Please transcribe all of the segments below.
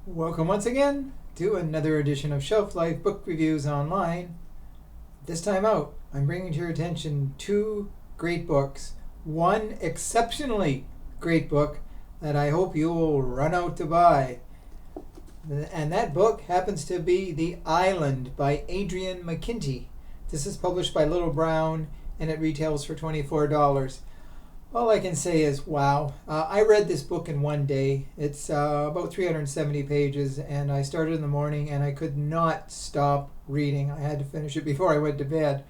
Welcome once again to another edition of Shelf Life Book Reviews Online. This time out, I'm bringing to your attention two great books. One exceptionally great book that I hope you will run out to buy. And that book happens to be The Island by ADRIAN MCKINTY. This is published by Little Brown and it retails for $24. All I can say is, wow. I read this book in one day. It's about 370 pages, and I started in the morning, and I could not stop reading. I had to finish it before I went to bed.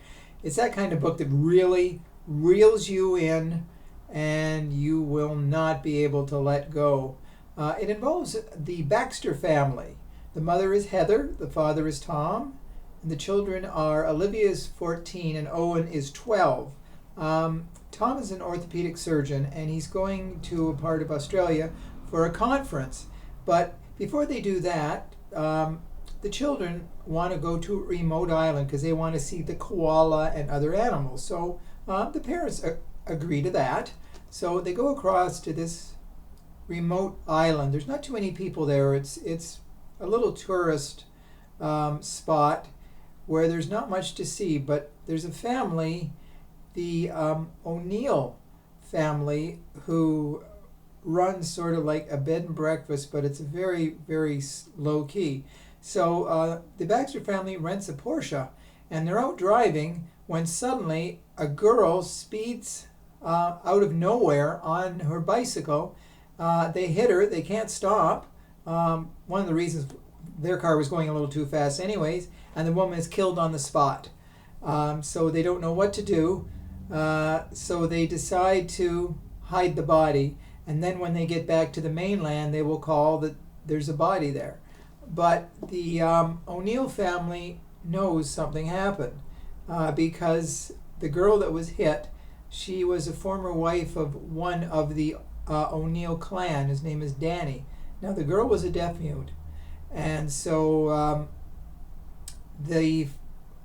It's that kind of book that really reels you in, and you will not be able to let go. It involves the Baxter family. The mother is Heather, the father is Tom, and the children are Olivia is 14 and Owen is 12. Tom is an orthopedic surgeon, and he's going to a part of Australia for a conference. But before they do that, the children want to go to a remote island because they want to see the koala and other animals. So the parents agree to that. So they go across to this remote island. There's not too many people there. It's a little tourist spot where there's not much to see, but there's a family, the O'Neill family, who runs sort of like a bed and breakfast, but it's very, very low key. So the Baxter family rents a Porsche, and they're out driving when suddenly a girl speeds out of nowhere on her bicycle. They hit her. They can't stop. One of the reasons their car was going a little too fast anyways, and the woman is killed on the spot. So they don't know what to do. So they decide to hide the body, and then when they get back to the mainland, they will call that there's a body there. But the O'Neill family knows something happened because the girl that was hit, she was a former wife of one of the O'Neill clan. His name is Danny. Now the girl was a deaf mute, and so the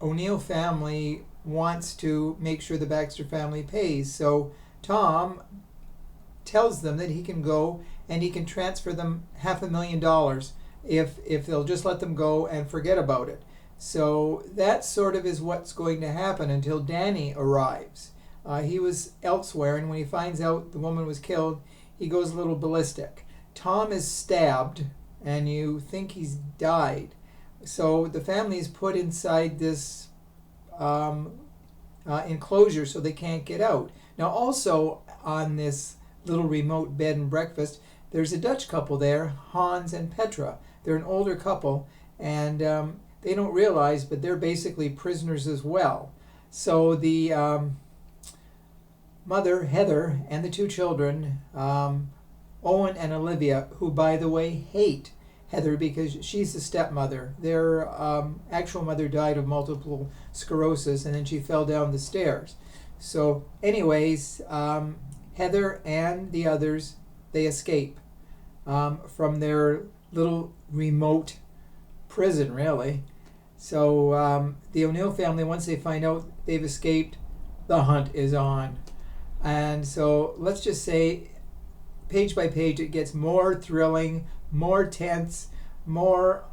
O'Neill family wants to make sure the Baxter family pays. So Tom tells them that he can go and he can transfer them $500,000 if they'll just let them go and forget about it. So that sort of is what's going to happen until Danny arrives. He was elsewhere, and when he finds out the woman was killed, he goes a little ballistic. Tom is stabbed, and you think he's died. So the family is put inside this enclosure so they can't get out. Now also on this little remote bed and breakfast, there's a Dutch couple there, Hans and Petra. They're an older couple, and they don't realize, but they're basically prisoners as well. So the mother, Heather, and the two children, Owen and Olivia, who by the way hate Heather because she's the stepmother. Their actual mother died of multiple sclerosis, and then she fell down the stairs. So anyways, Heather and the others, they escape from their little remote prison, really. So the O'Neill family, once they find out they've escaped, the hunt is on. And so let's just say, page by page, it gets more thrilling, more tense, more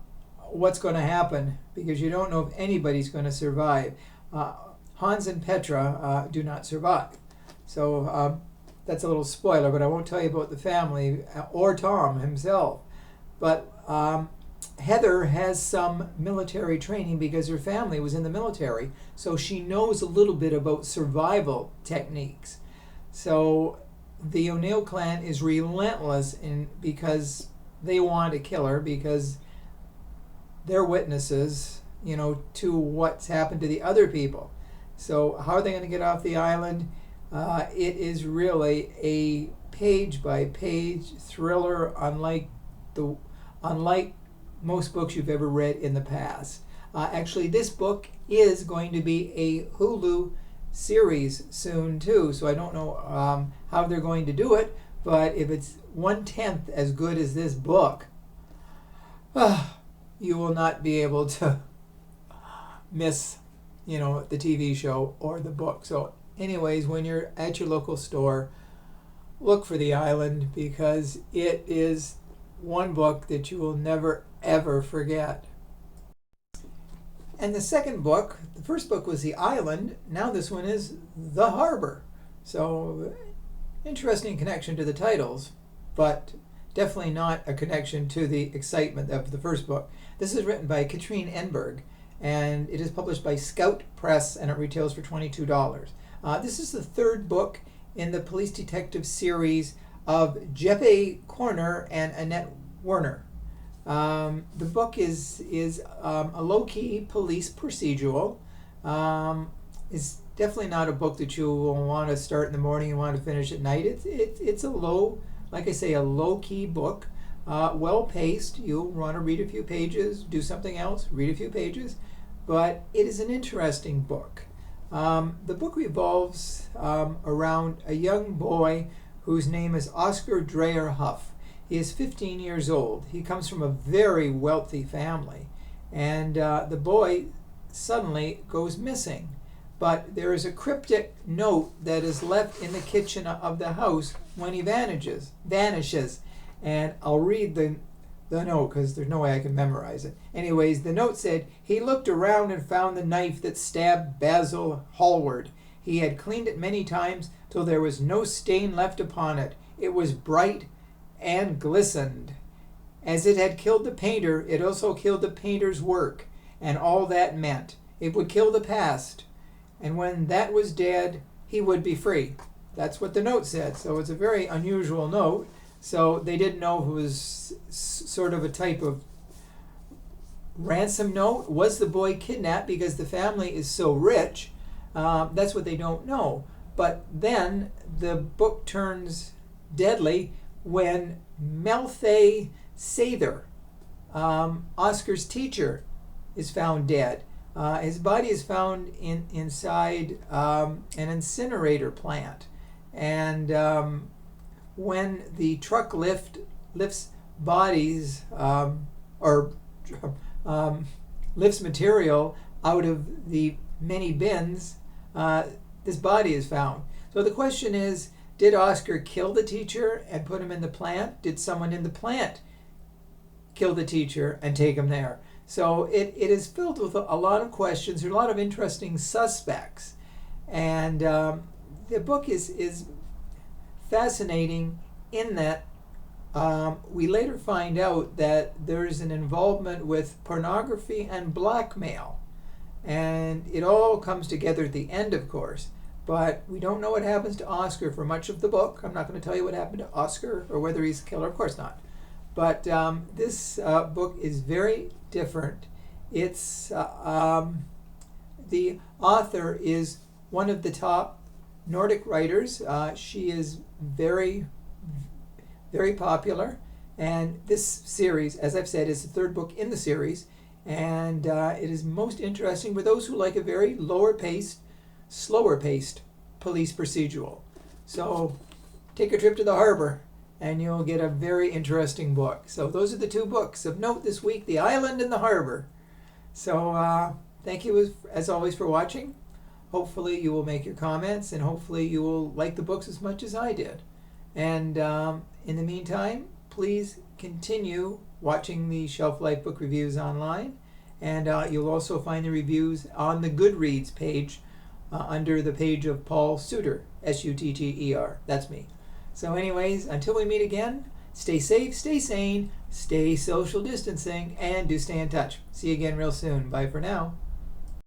what's going to happen, because you don't know if anybody's going to survive. Hans and Petra do not survive. So that's a little spoiler, but I won't tell you about the family or Tom himself. But Heather has some military training because her family was in the military, so she knows a little bit about survival techniques. So the O'Neill clan is relentless because they want to kill her, because they're witnesses, to what's happened to the other people. So how are they going to get off the island? It is really a page-by-page thriller, unlike most books you've ever read in the past. Actually, this book is going to be a Hulu series soon too, so I don't know how they're going to do it, but if it's 1/10 as good as this book, you will not be able to miss, the TV show or the book. So anyways, when you're at your local store, look for The Island, because it is one book that you will never, ever forget. And the second book, the first book was The Island. Now this one is The Harbor. So, interesting connection to the titles, but definitely not a connection to the excitement of the first book. This is written by Katrine Enberg, and it is published by Scout Press, and it retails for $22. This is the third book in the police detective series of Jeppe Corner and Annette Werner. The book is a low-key police procedural. It's definitely not a book that you will want to start in the morning and want to finish at night. It's a like I say, a low-key book, well-paced. You'll want to read a few pages, do something else, read a few pages, but it is an interesting book. The book revolves around a young boy whose name is Oscar Dreyer Huff. He is 15 years old. He comes from a very wealthy family, and the boy suddenly goes missing. But there is a cryptic note that is left in the kitchen of the house when he vanishes. And I'll read the note because there's no way I can memorize it. Anyways, the note said, "He looked around and found the knife that stabbed Basil Hallward. He had cleaned it many times till there was no stain left upon it. It was bright and glistened. As it had killed the painter, it also killed the painter's work, and all that meant. It would kill the past. And when that was dead, he would be free." That's what the note said. So it's a very unusual note. So they didn't know if it was sort of a type of ransom note. Was the boy kidnapped because the family is so rich? That's what they don't know. But then the book turns deadly when Melthay Sather, Oscar's teacher, is found dead. His body is found inside an incinerator plant, and when the truck lifts bodies lifts material out of the many bins, this body is found. So the question is, did Oscar kill the teacher and put him in the plant? Did someone in the plant kill the teacher and take him there? So it is filled with a lot of questions. There are a lot of interesting suspects. And the book is fascinating in that we later find out that there's an involvement with pornography and blackmail. And it all comes together at the end, of course. But we don't know what happens to Oscar for much of the book. I'm not going to tell you what happened to Oscar or whether he's a killer. Of course not. But this book is very different. It's the author is one of the top Nordic writers. She is very, very popular. And this series, as I've said, is the third book in the series. And it is most interesting for those who like a very slower paced police procedural. So take a trip to the harbor and you'll get a very interesting book. So those are the two books of note this week, The Island and The Harbor. So thank you as always for watching. Hopefully you will make your comments, and hopefully you will like the books as much as I did. And in the meantime, please continue watching the Shelf Life book reviews online, and you'll also find the reviews on the Goodreads page under the page of Paul Suter, Sutter. That's me. So anyways, until we meet again, stay safe, stay sane, stay social distancing, and do stay in touch. See you again real soon. Bye for now.